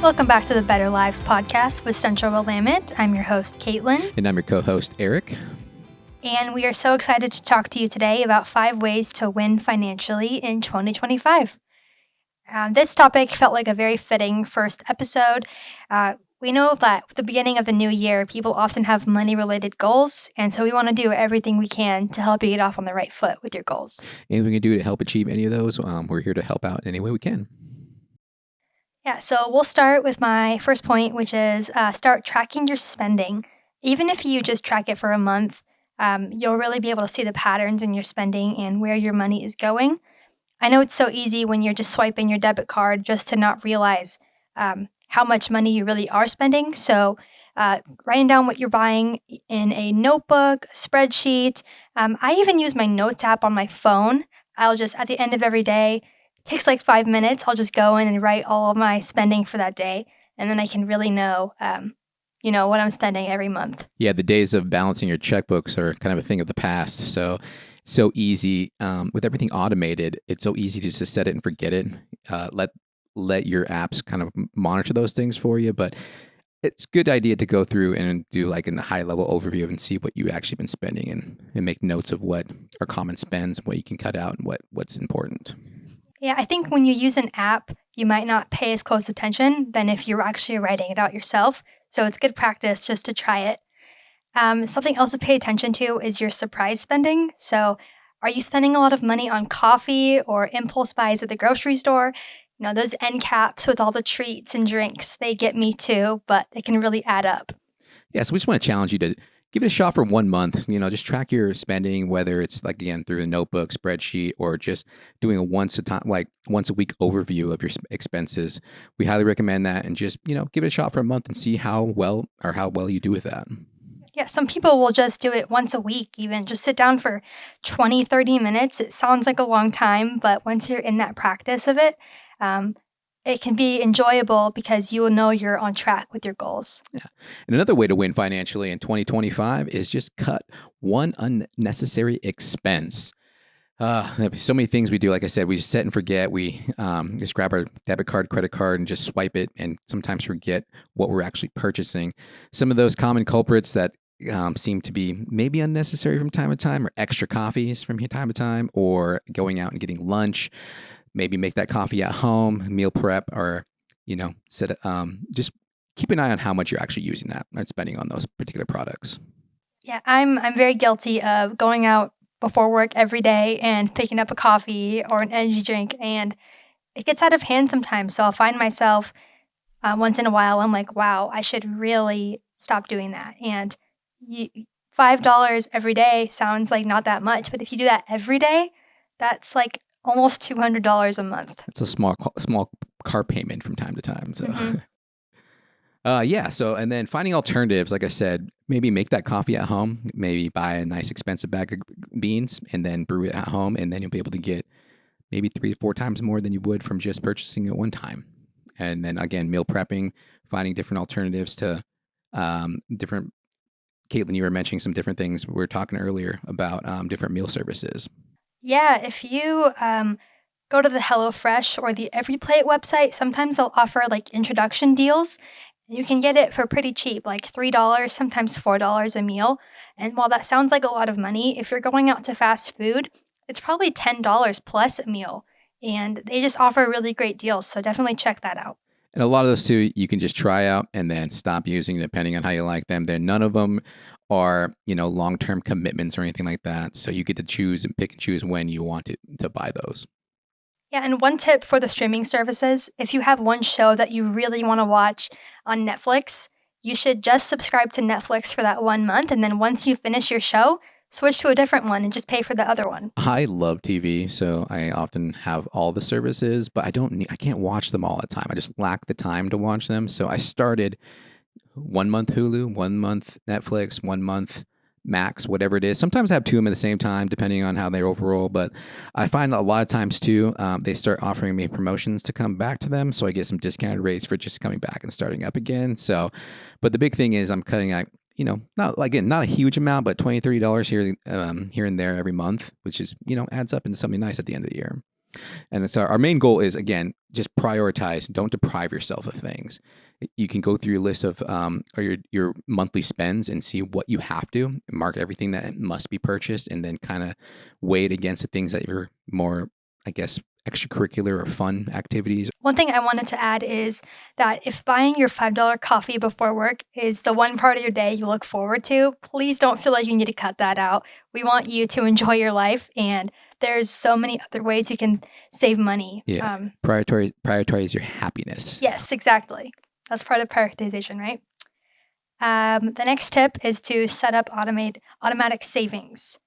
Welcome back to the Better Lives podcast with Central Willamette. I'm your host, Caitlin. And I'm your co-host, Eric. And we are so excited to talk to you today about 5 ways to win financially in 2025. This topic felt like a very fitting first episode. We know that at the beginning of the new year, people often have money-related goals, and so we want to do everything we can to help you get off on the right foot with your goals. Anything we can do to help achieve any of those, we're here to help out in any way we can. Yeah, so we'll start with my first point, which is start tracking your spending. Even if you just track it for a month, you'll really be able to see the patterns in your spending and where your money is going. I know it's so easy when you're just swiping your debit card just to not realize how much money you really are spending. So writing down what you're buying in a notebook, spreadsheet. I even use my notes app on my phone. I'll just, at the end of every day, takes like 5 minutes. I'll just go in and write all of my spending for that day. And then I can really know, what I'm spending every month. Yeah, the days of balancing your checkbooks are kind of a thing of the past. So it's so easy with everything automated. It's so easy just to set it and forget it. Let your apps kind of monitor those things for you. But it's a good idea to go through and do like a high level overview and see what you actually been spending and make notes of what are common spends, what you can cut out, and what's important. Yeah, I think when you use an app, you might not pay as close attention than if you're actually writing it out yourself. So it's good practice just to try it. Something else to pay attention to is your surprise spending. So are you spending a lot of money on coffee or impulse buys at the grocery store? Those end caps with all the treats and drinks, they get me too, but they can really add up. Yeah, so we just want to challenge you to give it a shot for 1 month. Just track your spending, whether it's like, again, through a notebook, spreadsheet, or just doing a once a week overview of your expenses. We highly recommend that, and just, give it a shot for a month and see how well you do with that. Yeah, some people will just do it once a week, even just sit down for 20, 30 minutes. It sounds like a long time, but once you're in that practice of it, it can be enjoyable because you will know you're on track with your goals. Yeah. And another way to win financially in 2025 is just cut one unnecessary expense. There's so many things we do. Like I said, we just set and forget. We just grab our debit card, credit card, and just swipe it, and sometimes forget what we're actually purchasing. Some of those common culprits that seem to be maybe unnecessary from time to time are extra coffees from time to time, or going out and getting lunch. Maybe make that coffee at home, meal prep, or just keep an eye on how much you're actually using that and spending on those particular products. Yeah, I'm very guilty of going out before work every day and picking up a coffee or an energy drink, and it gets out of hand sometimes. So I'll find myself once in a while, I'm like, wow, I should really stop doing that. And $5 every day sounds like not that much, but if you do that every day, that's like almost $200 a month. It's a small car payment from time to time. So, So, and then finding alternatives, like I said, maybe make that coffee at home, maybe buy a nice expensive bag of beans and then brew it at home. And then you'll be able to get maybe 3 to 4 times more than you would from just purchasing it one time. And then again, meal prepping, finding different alternatives to different. Caitlin, you were mentioning some different things. We were talking earlier about different meal services. Yeah, if you go to the HelloFresh or the EveryPlate website, sometimes they'll offer like introduction deals. You can get it for pretty cheap, like $3, sometimes $4 a meal. And while that sounds like a lot of money, if you're going out to fast food, it's probably $10 plus a meal. And they just offer really great deals. So definitely check that out. And a lot of those too, you can just try out and then stop using depending on how you like them. None of them are, long-term commitments or anything like that. So you get to choose and pick and choose when you want to buy those. Yeah, and one tip for the streaming services, if you have one show that you really want to watch on Netflix, you should just subscribe to Netflix for that 1 month. And then once you finish your show, switch to a different one and just pay for the other one. I love TV, so I often have all the services, but I can't watch them all the time. I just lack the time to watch them. So I started 1 month Hulu, 1 month Netflix, 1 month Max, whatever it is. Sometimes I have 2 of them at the same time, depending on how they overroll. But I find a lot of times too, they start offering me promotions to come back to them, so I get some discounted rates for just coming back and starting up again. So, but the big thing is I'm cutting out, not a huge amount, but $20, $30 here and there every month, which is, adds up into something nice at the end of the year. And it's our main goal is, again, just prioritize. Don't deprive yourself of things. You can go through your list of or your monthly spends and see what you have to mark everything that must be purchased, and then kind of weigh it against the things that you're more, I guess, extracurricular or fun activities. One thing I wanted to add is that if buying your $5 coffee before work is the one part of your day you look forward to, please don't feel like you need to cut that out. We want you to enjoy your life, and there's so many other ways you can save money. Yeah. Prioritize your happiness. Yes, exactly. That's part of prioritization, right? The next tip is to set up automatic savings.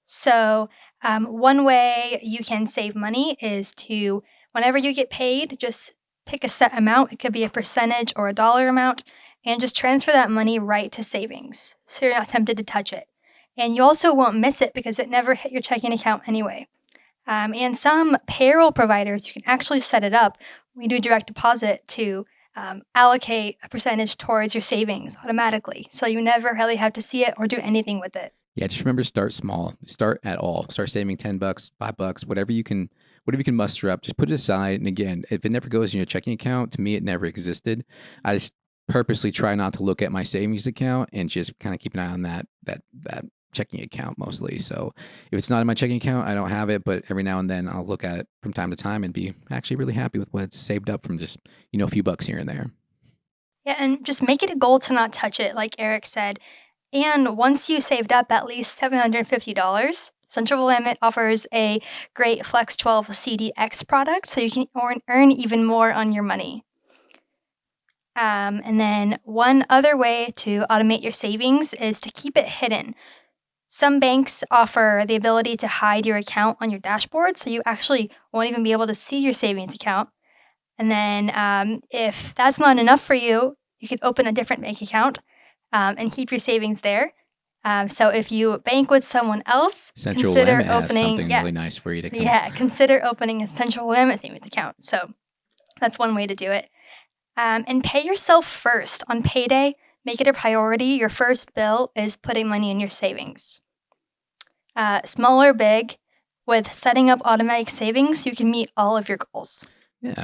So one way you can save money is to, whenever you get paid, just pick a set amount. It could be a percentage or a dollar amount, and just transfer that money right to savings, so you're not tempted to touch it. And you also won't miss it because it never hit your checking account anyway. And some payroll providers, you can actually set it up. We do direct deposit to allocate a percentage towards your savings automatically, so you never really have to see it or do anything with it. Yeah, just remember, start small. Start at all. Start saving $10, $5, whatever you can muster up. Just put it aside. And again, if it never goes in your checking account, to me, it never existed. I just purposely try not to look at my savings account and just kind of keep an eye on that checking account mostly. So if it's not in my checking account, I don't have it. But every now and then, I'll look at it from time to time and be actually really happy with what's saved up from just a few bucks here and there. Yeah, and just make it a goal to not touch it, like Eric said. And once you saved up at least $750, Central Limit offers a great Flex 12 CDX product, so you can earn even more on your money. And then one other way to automate your savings is to keep it hidden. Some banks offer the ability to hide your account on your dashboard, so you actually won't even be able to see your savings account. And then if that's not enough for you, you can open a different bank account and keep your savings there. So if you bank with someone else, Central consider Limit has opening something really nice for you to come. Yeah, consider opening a Central Limit savings account. So that's one way to do it. And pay yourself first on payday. Make it a priority. Your first bill is putting money in your savings. Small or big, with setting up automatic savings, you can meet all of your goals. Yeah,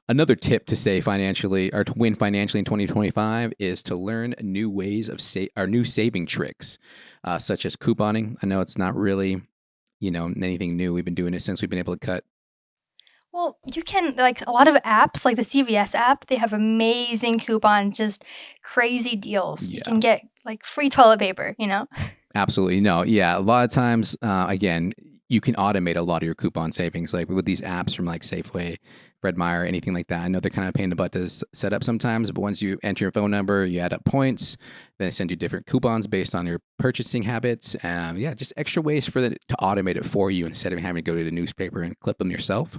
another tip to save financially or to win financially in 2025 is to learn new ways of new saving tricks, such as couponing. I know it's not really, anything new. We've been doing it since we've been able to cut. Well, you can, like a lot of apps, like the CVS app, they have amazing coupons, just crazy deals. Yeah. You can get like free toilet paper, Absolutely. No. Yeah. A lot of times, again, you can automate a lot of your coupon savings, like with these apps from like Safeway, Fred Meyer, anything like that. I know they're kind of a pain in the butt to set up sometimes, but once you enter your phone number, you add up points, then they send you different coupons based on your purchasing habits. Just extra ways for to automate it for you instead of having to go to the newspaper and clip them yourself.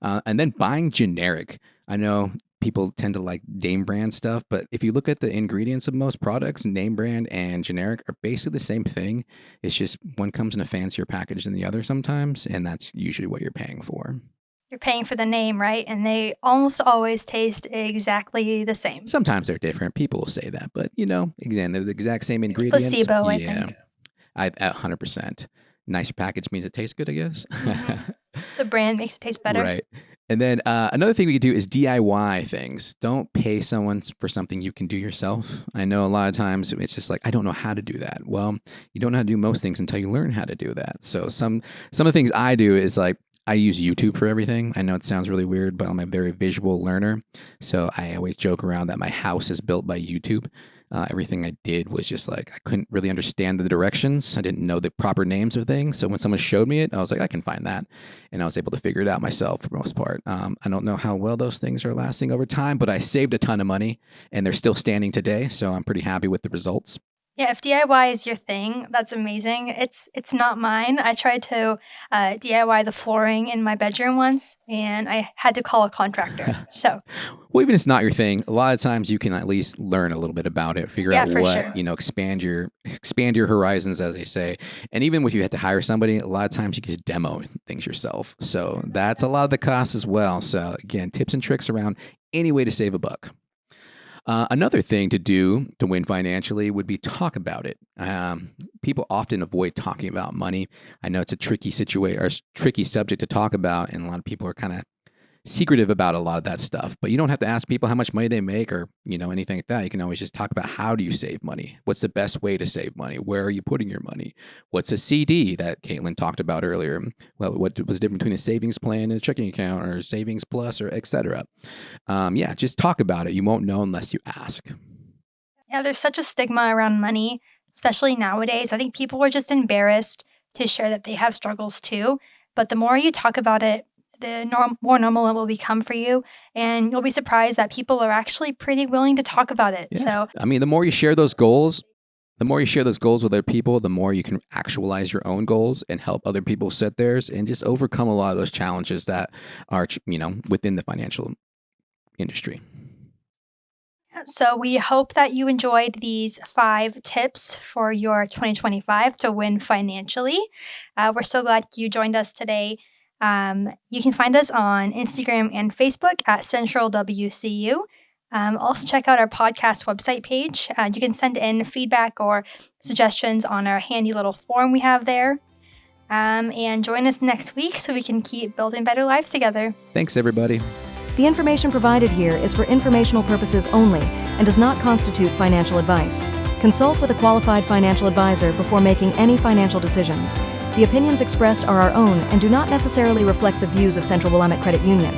And then buying generic. I know people tend to like name brand stuff, but if you look at the ingredients of most products, name brand and generic are basically the same thing. It's just one comes in a fancier package than the other sometimes, and that's usually what you're paying for. You're paying for the name, right? And they almost always taste exactly the same. Sometimes they're different. People will say that, but again, they're the exact same ingredients. It's placebo, I think. At 100%. Nicer package means it tastes good, I guess. The brand makes it taste better. Right. And then another thing we could do is DIY things. Don't pay someone for something you can do yourself. I know a lot of times it's just like, I don't know how to do that. Well, you don't know how to do most things until you learn how to do that. So some of the things I do is like, I use YouTube for everything. I know it sounds really weird, but I'm a very visual learner. So I always joke around that my house is built by YouTube. Everything I did was just like, I couldn't really understand the directions. I didn't know the proper names of things. So when someone showed me it, I was like, I can find that. And I was able to figure it out myself for the most part. I don't know how well those things are lasting over time, but I saved a ton of money and they're still standing today. So I'm pretty happy with the results. Yeah, if DIY is your thing, that's amazing. It's not mine. I tried to DIY the flooring in my bedroom once, and I had to call a contractor. So, well, even if it's not your thing, a lot of times you can at least learn a little bit about it, figure out what sure. Expand your horizons, as they say. And even if you had to hire somebody, a lot of times you can just demo things yourself. So that's a lot of the cost as well. So again, tips and tricks around any way to save a buck. Another thing to do to win financially would be talk about it. People often avoid talking about money. I know it's a tricky situation or tricky subject to talk about, and a lot of people are kind of secretive about a lot of that stuff. But you don't have to ask people how much money they make or anything like that. You can always just talk about, how do you save money? What's the best way to save money? Where are you putting your money? What's a CD that Caitlin talked about earlier? Well, what was the difference between a savings plan and a checking account, or savings plus, or etc. Just talk about it. You won't know unless you ask. Yeah, there's such a stigma around money, especially nowadays. I think people are just embarrassed to share that they have struggles too. But the more you talk about it, the more normal it will become for you. And you'll be surprised that people are actually pretty willing to talk about it. Yeah. So, the more you share those goals, with other people, the more you can actualize your own goals and help other people set theirs and just overcome a lot of those challenges that are, within the financial industry. So we hope that you enjoyed these 5 tips for your 2025 to win financially. We're so glad you joined us today. You can find us on Instagram and Facebook at Central WCU. Also check out our podcast website page. You can send in feedback or suggestions on our handy little form we have there. And join us next week so we can keep building better lives together. Thanks, everybody. The information provided here is for informational purposes only and does not constitute financial advice. Consult with a qualified financial advisor before making any financial decisions. The opinions expressed are our own and do not necessarily reflect the views of Central Willamette Credit Union.